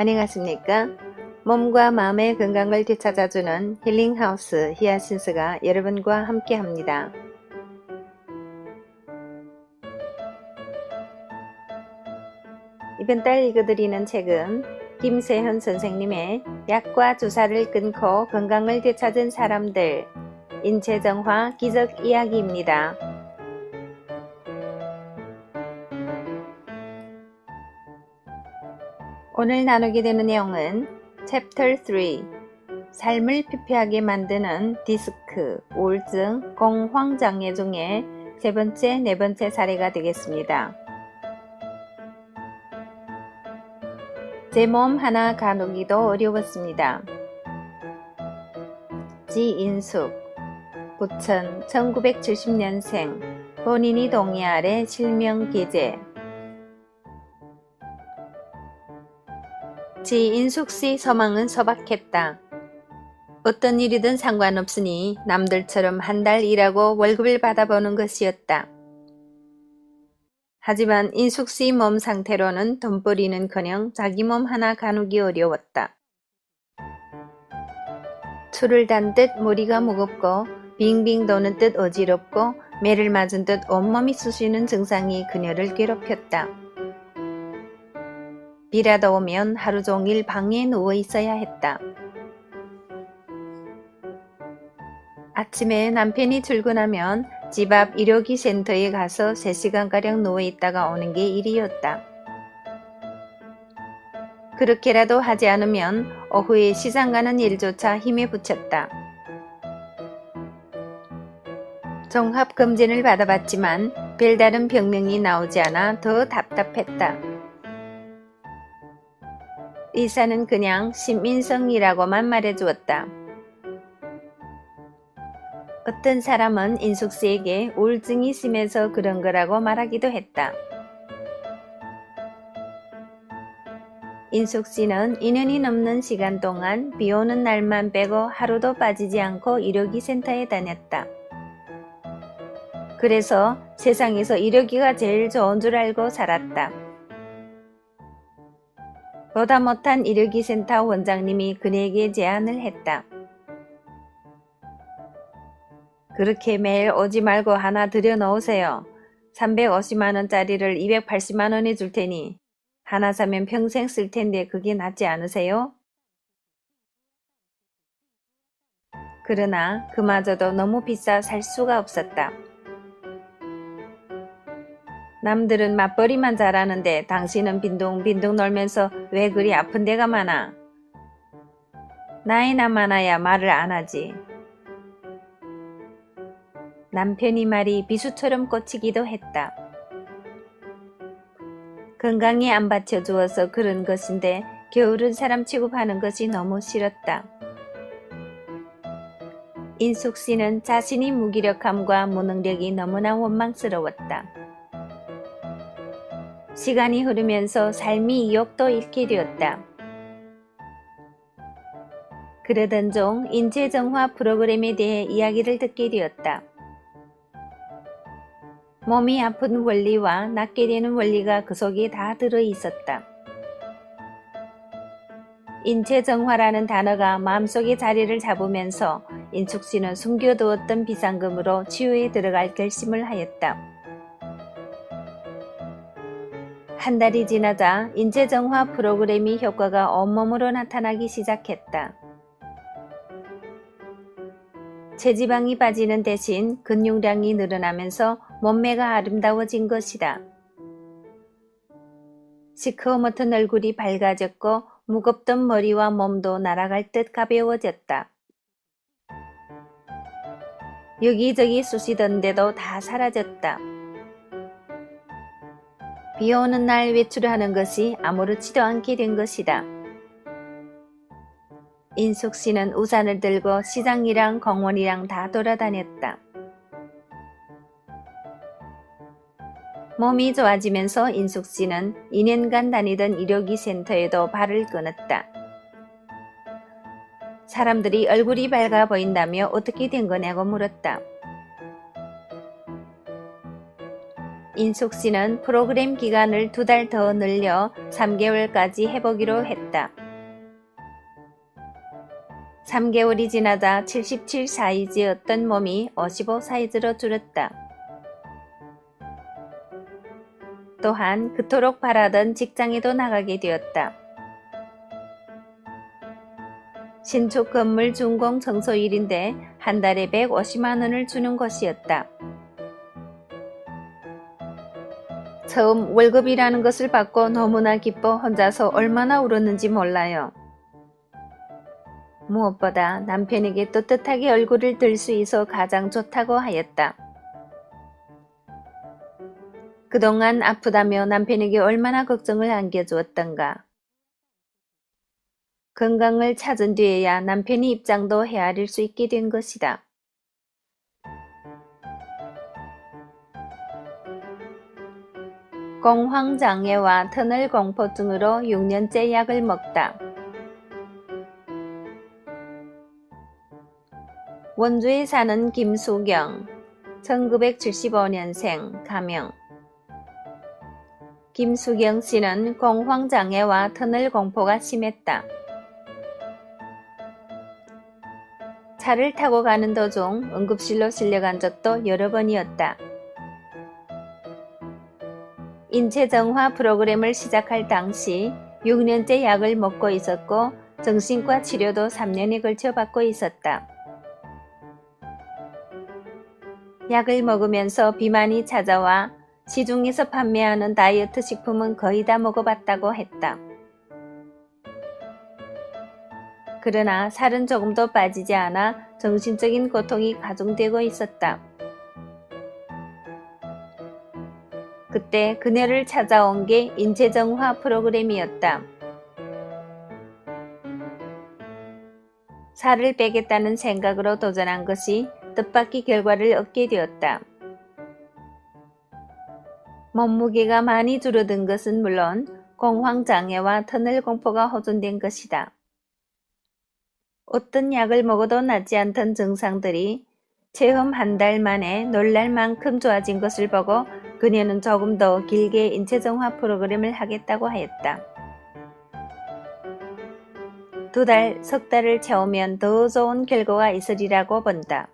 안녕하십니까? 몸과 마음의 건강을 되찾아주는 힐링하우스 히아신스가 여러분과 함께합니다. 이번 달 읽어드리는 책은 김세현 선생님의 약과 주사를 끊고 건강을 되찾은 사람들, 인체정화 기적 이야기입니다. 오늘 나누게 되는 내용은 챕터 3, 삶을 피폐하게 만드는 디스크, 우울증, 공황장애 중에 세 번째, 네 번째 사례가 되겠습니다. 제 몸 하나 가누기도 어려웠습니다. 지인숙, 부천 1970년생, 본인이 동의 아래 실명 기재. 지인숙씨 서망은 소박했다. 어떤 일이든 상관없으니 남들처럼 한 달 일하고 월급을 받아보는 것이었다. 하지만 인숙씨 몸 상태로는 돈벌이는커녕 자기 몸 하나 가누기 어려웠다. 술을 단 듯 머리가 무겁고 빙빙 도는 듯 어지럽고 매를 맞은 듯 온몸이 쑤시는 증상이 그녀를 괴롭혔다. 비라도 오면 하루 종일 방에 누워 있어야 했다. 아침에 남편이 출근하면 집 앞 일요기 센터에 가서 3시간가량 누워 있다가 오는 게 일이었다. 그렇게라도 하지 않으면 오후에 시장 가는 일조차 힘에 부쳤다. 종합검진을 받아봤지만 별다른 병명이 나오지 않아 더 답답했다. 의사는 그냥 심인성이라고만 말해주었다. 어떤 사람은 인숙씨에게 우울증이 심해서 그런 거라고 말하기도 했다. 인숙씨는 2년이 넘는 시간 동안 비 오는 날만 빼고 하루도 빠지지 않고 일요기 센터에 다녔다. 그래서 세상에서 일요기가 제일 좋은 줄 알고 살았다. 보다 못한 일요기 센터 원장님이 그녀에게 제안을 했다. 그렇게 매일 오지 말고 하나 들여놓으세요. 350만원짜리를 280만원에 줄 테니 하나 사면 평생 쓸 텐데 그게 낫지 않으세요? 그러나 그마저도 너무 비싸 살 수가 없었다. 남들은 맞벌이만 잘하는데 당신은 빈둥빈둥 놀면서 왜 그리 아픈 데가 많아? 나이나 많아야 말을 안 하지. 남편이 말이 비수처럼 꽂히기도 했다. 건강에 안 받쳐주어서 그런 것인데 게으른 사람 취급하는 것이 너무 싫었다. 인숙씨는 자신이 무기력함과 무능력이 너무나 원망스러웠다. 시간이 흐르면서 삶이意欲도 잃게 되었다. 그러던 중 인체정화 프로그램에 대해 이야기를 듣게 되었다. 몸이 아픈 원리와 낫게 되는 원리가 그 속에 다 들어있었다. 인체정화라는 단어가 마음속에 자리를 잡으면서 인숙씨는 숨겨두었던 비상금으로 치유에 들어갈 결심을 하였다. 한 달이 지나자 인체정화 프로그램이 효과가 온몸으로 나타나기 시작했다. 체지방이 빠지는 대신 근육량이 늘어나면서 몸매가 아름다워진 것이다. 시커멓던 얼굴이 밝아졌고 무겁던 머리와 몸도 날아갈 듯 가벼워졌다. 여기저기 쑤시던 데도 다 사라졌다. 비 오는 날 외출하는 것이 아무렇지도 않게 된 것이다. 인숙씨는 우산을 들고 시장이랑 공원이랑 다 돌아다녔다. 몸이 좋아지면서 인숙씨는 2년간 다니던 일요기 센터에도 발을 끊었다. 사람들이 얼굴이 밝아 보인다며 어떻게 된 거냐고 물었다. 인숙 씨는 프로그램 기간을 2달 더 늘려 3개월까지 해보기로 했다. 3개월이 지나자 77 사이즈였던 몸이 55 사이즈로 줄었다. 또한 그토록 바라던 직장에도 나가게 되었다. 신축 건물 준공 청소일인데 한 달에 150만 원을 주는 것이었다. 처음 월급이라는 것을 받고 너무나 기뻐 혼자서 얼마나 울었는지 몰라요. 무엇보다 남편에게 떳떳하게 얼굴을 들 수 있어 가장 좋다고 하였다. 그동안 아프다며 남편에게 얼마나 걱정을 안겨주었던가. 건강을 찾은 뒤에야 남편이 입장도 헤아릴 수 있게 된 것이다. 공황장애와 터널 공포증으로 6년째 약을 먹다. 원주에 사는 김수경, 1975년생, 가명. 김수경 씨는 공황장애와 터널 공포가 심했다. 차를 타고 가는 도중 응급실로 실려간 적도 여러 번이었다. 인체정화 프로그램을 시작할 당시 6년째 약을 먹고 있었고 정신과 치료도 3년에 걸쳐 받고 있었다. 약을 먹으면서 비만이 찾아와 시중에서 판매하는 다이어트 식품은 거의 다 먹어봤다고 했다. 그러나 살은 조금도 빠지지 않아 정신적인 고통이 가중되고 있었다. 그때 그녀를 찾아온 게 인체정화 프로그램이었다. 살을 빼겠다는 생각으로 도전한 것이 뜻밖의 결과를 얻게 되었다. 몸무게가 많이 줄어든 것은 물론 공황장애와 터널 공포가 호전된 것이다. 어떤 약을 먹어도 낫지 않던 증상들이 체험 한 달 만에 놀랄 만큼 좋아진 것을 보고 그녀는 조금 더 길게 인체정화 프로그램을 하겠다고 하였다. 2달, 석 달을 채우면 더 좋은 결과가 있으리라고 본다.